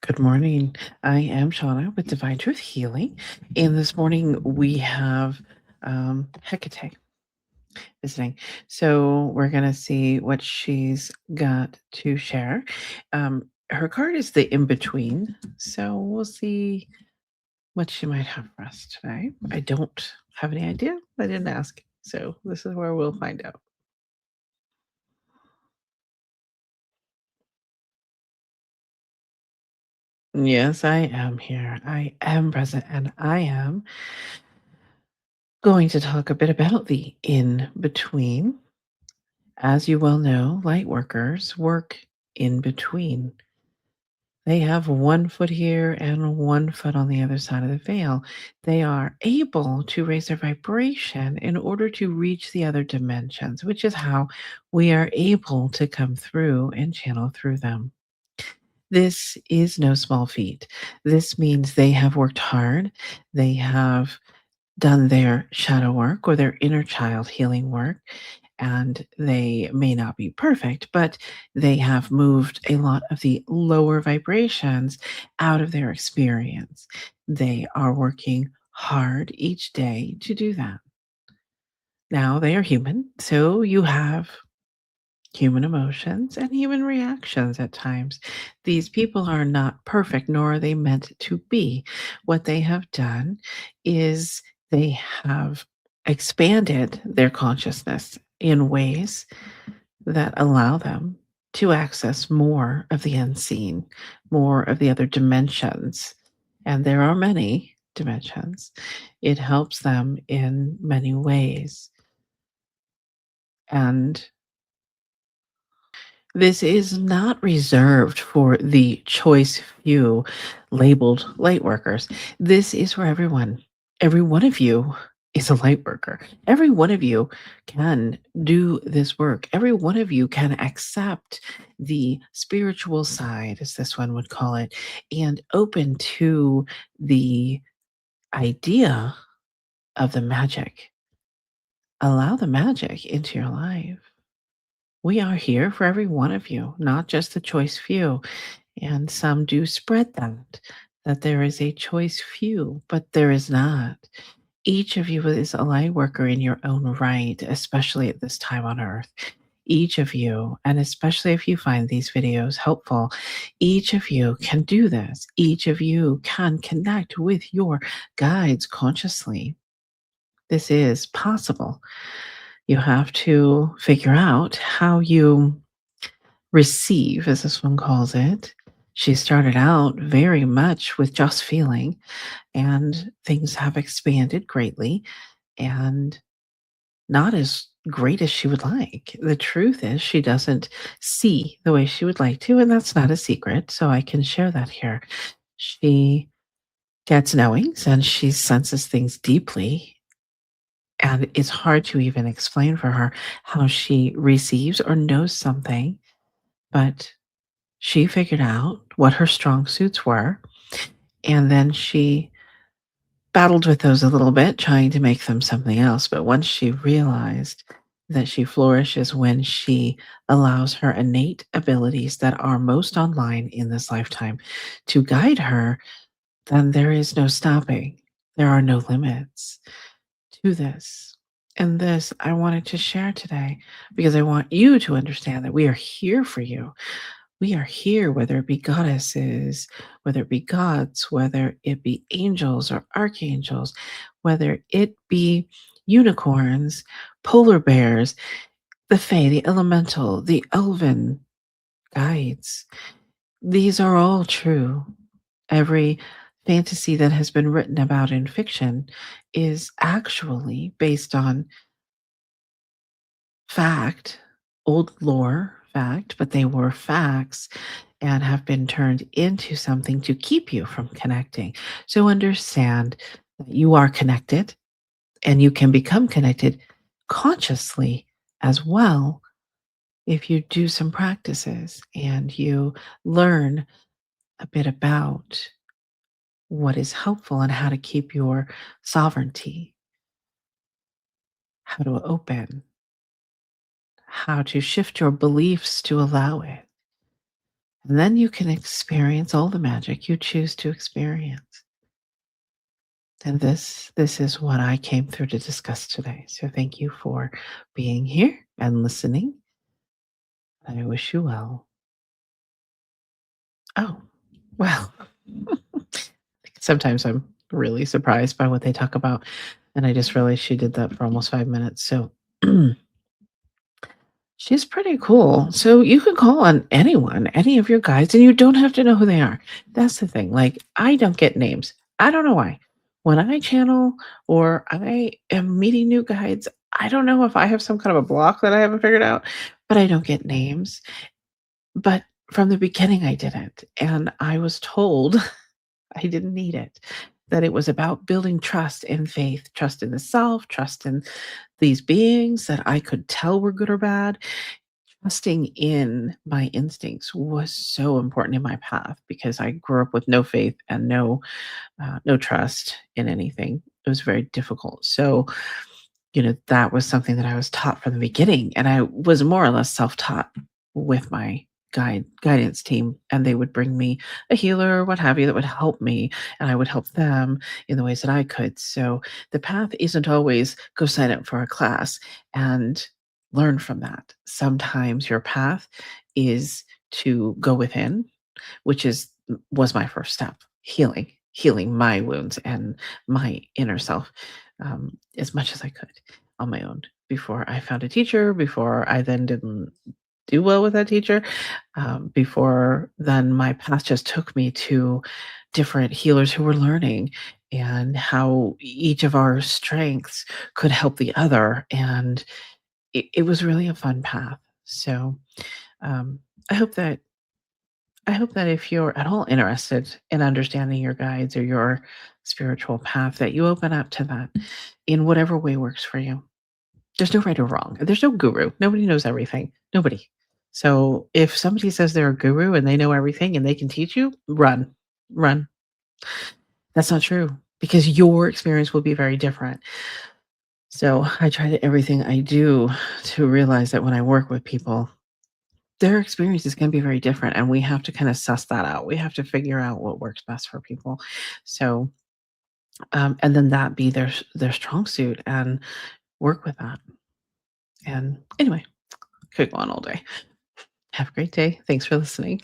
Good morning. I am Shauna with Divine Truth Healing. And this morning we have Hecate visiting. So we're going to see what she's got to share. Her card is the in between. So we'll see what she might have for us today. I don't have any idea. I didn't ask. So this is where we'll find out. Yes, I am here. I am present and I am going to talk a bit about the in between. As you well know, light workers work in between. They have one foot here and one foot on the other side of the veil. They are able to raise their vibration in order to reach the other dimensions, which is how we are able to come through and channel through them. This is no small feat. This means they have worked hard. They have done their shadow work or their inner child healing work, and they may not be perfect, but they have moved a lot of the lower vibrations out of their experience. They are working hard each day to do that. Now, they are human, so you have human emotions and human reactions at times. These people are not perfect, nor are they meant to be. What they have done is they have expanded their consciousness in ways that allow them to access more of the unseen, more of the other dimensions. And there are many dimensions. It helps them in many ways. And this is not reserved for the choice few labeled light workers. This is for everyone. Every one of you is a light worker. Every one of you can do this work. Every one of you can accept the spiritual side, as this one would call it, and open to the idea of the magic. Allow the magic into your life. We are here for every one of you, not just the choice few. And some do spread that there is a choice few, but there is not. Each of you is a light worker in your own right, especially at this time on earth. Each of you, and especially if you find these videos helpful, each of you can do this. Each of you can connect with your guides consciously. This is possible. You have to figure out how you receive, as this one calls it. She started out very much with just feeling, and things have expanded greatly and not as great as she would like. The truth is, she doesn't see the way she would like to, and that's not a secret. So I can share that here. She gets knowings and she senses things deeply. And it's hard to even explain for her how she receives or knows something, but she figured out what her strong suits were, and then she battled with those a little bit, trying to make them something else. But once she realized that she flourishes when she allows her innate abilities that are most online in this lifetime to guide her, then there is no stopping. There are no limits to this. And this I wanted to share today because I want you to understand that we are here for you. We are here, whether it be goddesses, whether it be gods, whether it be angels or archangels, whether it be unicorns, polar bears, the fae, the elemental, the elven guides. These are all true. Every fantasy that has been written about in fiction is actually based on fact, old lore fact, but they were facts and have been turned into something to keep you from connecting. So understand that you are connected and you can become connected consciously as well if you do some practices and you learn a bit about what is helpful and how to keep your sovereignty, how to open, how to shift your beliefs to allow it. And then you can experience all the magic you choose to experience. And this is what I came through to discuss today. So thank you for being here and listening. I wish you well. Oh, well, sometimes I'm really surprised by what they talk about. And I just realized she did that for almost 5 minutes. So she's pretty cool. So you can call on anyone, any of your guides, and you don't have to know who they are. That's the thing. Like, I don't get names. I don't know why. When I channel or I am meeting new guides, I don't know if I have some kind of a block that I haven't figured out, but I don't get names. But from the beginning, I didn't. And I was told I didn't need it, that it was about building trust and faith, trust in the self, trust in these beings that I could tell were good or bad. Trusting in my instincts was so important in my path because I grew up with no faith and no trust in anything. It was very difficult. So, that was something that I was taught from the beginning, and I was more or less self-taught with my guidance team, and they would bring me a healer or what have you that would help me, and I would help them in the ways that I could. So the path isn't always go sign up for a class and learn from that. Sometimes your path is to go within, which was my first step, healing my wounds and my inner self, as much as I could on my own before I found a teacher, before I then didn't do well with that teacher, before then my path just took me to different healers who were learning and how each of our strengths could help the other, and it was really a fun path. So um, I hope that I hope that if you're at all interested in understanding your guides or your spiritual path, that you open up to that in whatever way works for you. There's no right or wrong. There's no guru. Nobody knows everything. Nobody. So if somebody says they're a guru and they know everything and they can teach you, run, run. That's not true because your experience will be very different. So I try to everything I do to realize that when I work with people, their experiences can be very different, and we have to kinda suss that out. We have to figure out what works best for people. So, and then that be their strong suit and work with that. And anyway, could go on all day. Have a great day. Thanks for listening.